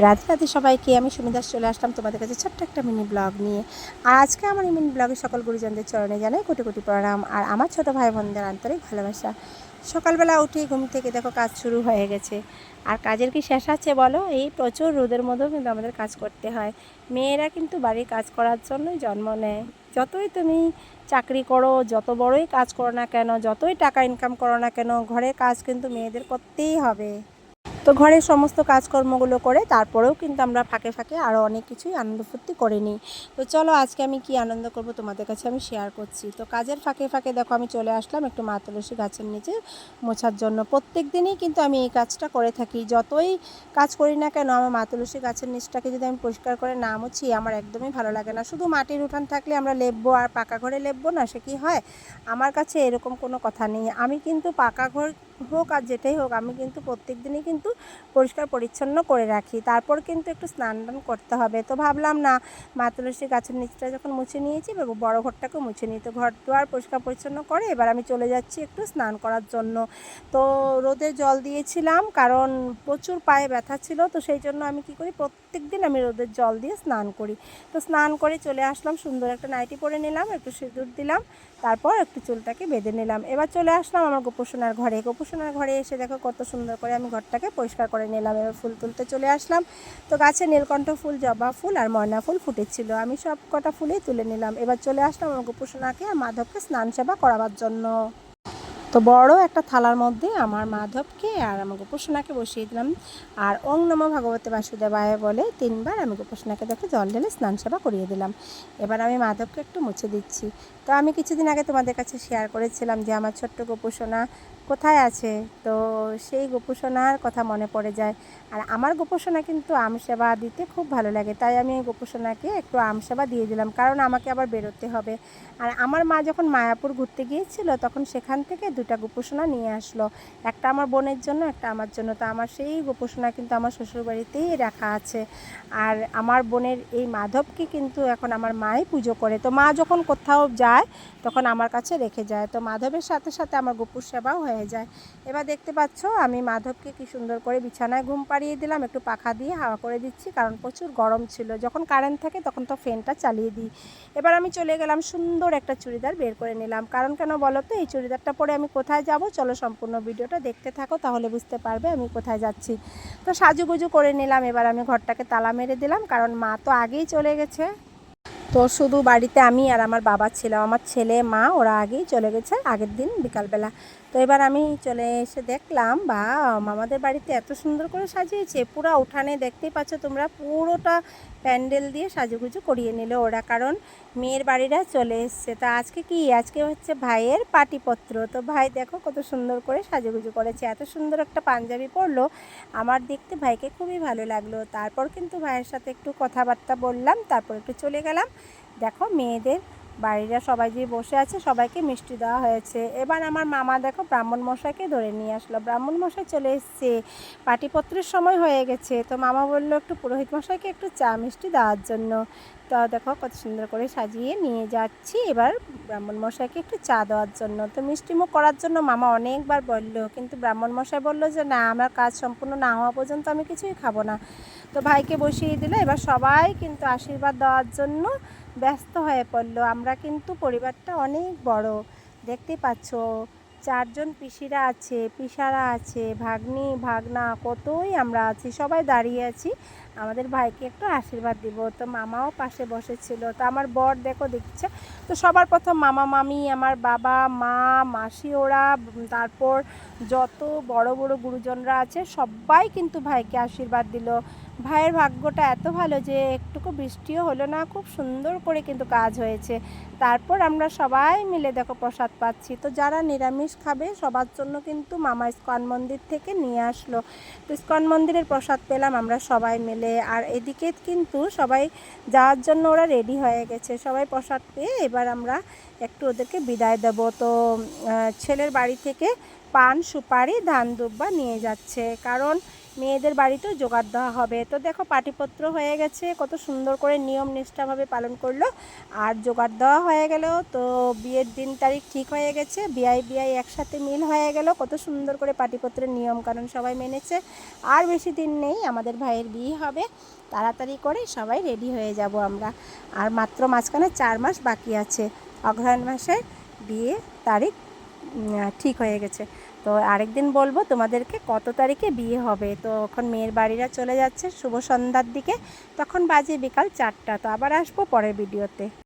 রাধে রাধে সবাইকে। আমি সুমিদাস চলে আসলাম তোমাদের কাছে ছোট্ট একটা মিনি ব্লগ নিয়ে। আর আজকে আমার এই মিনি ব্লগে সকল গুরুজনদের চরণে জানাই কোটি কোটি প্রণাম আর আমার ছোট ভাই বোনদের আন্তরিক ভালোবাসা। সকালবেলা উঠেই ঘুম থেকে দেখো কাজ শুরু হয়ে গেছে। আর কাজের কি শেষ আছে বলো? এই প্রচুর রোদের মধ্যেও কিন্তু আমাদের কাজ করতে হয়। মেয়েরা কিন্তু বাড়ির কাজ করার জন্যই জন্ম নেয়। যতই তুমি চাকরি করো, যত বড়ই কাজ করো না কেন, যতই টাকা ইনকাম করো না কেন, ঘরের কাজ কিন্তু মেয়েদের করতেই হবে। তো ঘরের সমস্ত কাজকর্মগুলো করে তারপরেও কিন্তু আমরা ফাঁকে ফাঁকে আরও অনেক কিছুই আনন্দ ফুর্তি করে নিই। তো চলো আজকে আমি কি আনন্দ করব তোমাদের কাছে আমি শেয়ার করছি। তো কাজের ফাঁকে ফাঁকে দেখো আমি চলে আসলাম একটু মা তুলসী গাছের নিচে মোছার জন্য। প্রত্যেক দিনই কিন্তু আমি এই কাজটা করে থাকি। যতই কাজ করি না কেন, আমার মা তুলসী গাছের নিচটাকে যদি আমি পরিষ্কার করে না মুছি আমার একদমই ভালো লাগে না। শুধু মাটির উঠান থাকলে আমরা লেপবো আর পাকা ঘরে লেপবো না, সে কি হয়? আমার কাছে এরকম কোনো কথা নেই। আমি কিন্তু পাকা ঘর হোক আর যেটাই হোক, আমি কিন্তু প্রত্যেক দিনই কিন্তু পরিষ্কার পরিচ্ছন্ন করে রাখি। তারপর কিন্তু একটু স্নান টান করতে হবে। তো ভাবলাম না, মা তুলসী গাছের নিচটা যখন মুছে নিয়েছি বড় ঘরটাকেও মুছে নিই। তো ঘর দুয়ার পরিষ্কার পরিচ্ছন্ন করে এবার আমি চলে যাচ্ছি একটু স্নান করার জন্য। তো রোদে জল দিয়েছিলাম কারণ প্রচুর পায়ে ব্যথা ছিল। তো সেই জন্য আমি কি করি, প্রত্যেক দিন আমি রোদের জল দিয়ে স্নান করি। তো স্নান করে চলে আসলাম, সুন্দর একটা নাইটি পরে নিলাম, একটু সিঁদুর দিলাম, তারপর একটু চুলটাকে বেঁধে নিলাম। এবার চলে আসলাম আমার গোপোষণার ঘরে। গোপোষণার ঘরে এসে দেখো কত সুন্দর করে আমি ঘরটাকে পরিষ্কার করে নিলাম। এবার ফুল তুলতে চলে আসলাম। তো গাছে নীলকণ্ঠ ফুল, জবা ফুল আর ময়না ফুল ফুটেছিল, আমি সব কটা ফুলেই তুলে নিলাম। এবার চলে আসলাম আমার গোপোষণাকে আর মাধবকে স্নান সেবা করাবার জন্য। তো বড় একটা থালার মধ্যে আমার মাধবকে আর আমার গোপোষণাকে বসিয়ে দিলাম। আর ওং নমো ভগবতে বাসুদেবায় বলে 3বার আমি গোপোষণাকে দেখে জল ঢেলে স্নান সেবা করিয়ে দিলাম। এবার আমি মাধবকে একটু মুছে দিচ্ছি। তো আমি কিছুদিন আগে তোমাদের কাছে শেয়ার করেছিলাম যে আমার ছোট্ট গোপোষণা কোথায় আছে। তো সেই গোপোষণার কথা মনে পড়ে যায়। আর আমার গোপোষণা কিন্তু আম সেবা দিতে খুব ভালো লাগে, তাই আমি এই গোপোষণাকে একটু আম সেবা দিয়ে দিলাম, কারণ আমাকে আবার বেরোতে হবে। আর আমার মা যখন মায়াপুর ঘুরতে গিয়েছিল তখন সেখান থেকে 2টা গোপোষণা নিয়ে আসলো, একটা আমার বোনের জন্য, একটা আমার জন্য। তো আমার সেই গোপোষণা কিন্তু আমার শ্বশুরবাড়িতেই রাখা আছে। আর আমার বোনের এই মাধবকে কিন্তু এখন আমার মাই পুজো করে। তো মা যখন কোথাও যায় তখন আমার কাছে রেখে যায়। তো মাধবের সাথে সাথে আমার গোপুর সেবাও হয়ে যায়। এবার দেখতে পাচ্ছ আমি মাধবকে কি সুন্দর করে বিছানায় ঘুম পাড়িয়ে দিলাম, একটু পাখা দিয়ে হাওয়া করে দিচ্ছি, কারণ প্রচুর গরম ছিল। যখন কারেন্ট থাকে তখন তো ফ্যানটা চালিয়ে দিই। এবার আমি চলে গেলাম, সুন্দর একটা চুড়িদার বের করে নিলাম। কারণ কেন বলো তো, এই চুড়িদারটা পরে আমি কোথায় যাব? চলো সম্পূর্ণ ভিডিওটা দেখতে থাকো, তাহলে বুঝতে পারবে আমি কোথায় যাচ্ছি। তো সাজুগুজু করে নিলাম। এবার আমি ঘরটাকে তালা মেরে দিলাম, কারণ মা তো আগেই চলে গেছে। তো শুধু বাড়িতে আমি আর আমার বাবা ছিলাম, আমার ছেলে মা ওরা আগেই চলে গেছে আগের দিন বিকালবেলা। তো এবার আমি চলে এসে দেখলাম বা আমাদের বাড়িতে এত সুন্দর করে সাজিয়েছে, পুরো উঠানে দেখতেই পাচ্ছ তোমরা, পুরোটা প্যান্ডেল দিয়ে সাজুগুজু করিয়ে নিল ওরা, কারণ মেয়ের বাড়িরা চলে এসছে। তো আজকে কি, আজকে হচ্ছে ভাইয়ের পাটিপত্র। তো ভাই দেখো কত সুন্দর করে সাজুগুজু করেছে, এত সুন্দর একটা পাঞ্জাবি পরলো, আমার দেখতে ভাইকে খুবই ভালো লাগলো। তারপর কিন্তু ভাইয়ের সাথে একটু কথাবার্তা বললাম, তারপর একটু চলে গেলাম। দেখো মেয়েদের বাড়িরা সবাই যে বসে আছে সবাইকে মিষ্টি দেওয়া হয়েছে। এবার আমার মামা দেখো ব্রাহ্মণ মশাইকে ধরে নিয়ে আসলো, ব্রাহ্মণ মশাই চলে এসছে, পাটিপত্রের সময় হয়ে গেছে। তো মামা বললো একটু পুরোহিত মশাইকে একটু চা মিষ্টি দেওয়ার জন্য। তো দেখো কত সুন্দর করে সাজিয়ে নিয়ে যাচ্ছি এবার ব্রাহ্মণ মশাইকে একটু চা দেওয়ার জন্য। তো মিষ্টিমুখ করার জন্য মামা অনেকবার বললো, কিন্তু ব্রাহ্মণ মশাই বললো যে না, আমার কাজ সম্পূর্ণ না হওয়া পর্যন্ত আমি কিছুই খাবো না। তো ভাইকে বসিয়ে দিল। এবার সবাই কিন্তু আশীর্বাদ দেওয়ার জন্য ব্যস্ত হয়ে পড়লো। আমরা কিন্তু পরিবারটা অনেক বড়, দেখতেই পাচ্ছ, 4জন পিসিরা আছে, পিসারা আছে, ভাগ্নি ভাগনা, কতই আমরা আছি, সবাই দাঁড়িয়ে আছি আমাদের ভাইকে একটু আশীর্বাদ দিব। তো মামাও পাশে বসেছিল। তো আমার বর দেখো দেখছে। তো সবার প্রথম মামা মামি, আমার বাবা মা মাসি ওরা, তারপর যত বড় বড় গুরুজনরা আছে সবাই কিন্তু ভাইকে আশীর্বাদ দিল। ভাইয়ের ভাগ্যটা এত ভালো যে একটুকু বৃষ্টিও হলো না, খুব সুন্দর করে কিন্তু কাজ হয়েছে। তারপর আমরা সবাই মিলে দেখো প্রসাদ পাচ্ছি। তো যারা নিরামিষ খাবে সবার জন্য কিন্তু মামা ইস্কন মন্দির থেকে নিয়ে আসলো। তো ইস্কন মন্দিরের প্রসাদ পেলাম আমরা সবাই মিলে। আর এদিকে কিন্তু সবাই যাওয়ার জন্য ওরা রেডি হয়ে গেছে, সবাই প্রসাদ পেয়ে এবার আমরা একটু ওদেরকে বিদায় দেব। তো ছেলের বাড়ি থেকে পান সুপারি ধান দুব্বা নিয়ে যাচ্ছে, কারণ মেয়েদের বাড়িতেও জোগাড় দেওয়া হবে। তো দেখো পাটিপত্র হয়ে গেছে, কত সুন্দর করে নিয়ম নিষ্ঠাভাবে পালন করলো। আর জোগাড় দেওয়া হয়ে গেল। তো বিয়ের দিন তারিখ ঠিক হয়ে গেছে, বিয়াই একসাথে মিল হয়ে গেল। কত সুন্দর করে পাটিপত্রের নিয়মকানুন সবাই মেনেছে। আর বেশি দিন নেই, আমাদের ভাইয়ের বিয়ে হবে। তাড়াতাড়ি করে সবাই রেডি হয়ে যাব আমরা। আর মাত্র মাঝখানে 4 মাস বাকি আছে। অগ্রহায়ণ মাসে বিয়ে তারিখ ঠিক হয়ে গেছে। তো আরেকদিন বলবো তোমাদেরকে কত তারিখে বিয়ে হবে। তো এখন মেয়ের বাড়িরা চলে যাচ্ছে শুভ সন্ধ্যার দিকে, তখন বাজে বিকাল 4টা। তো আবার আসবো পরের ভিডিওতে।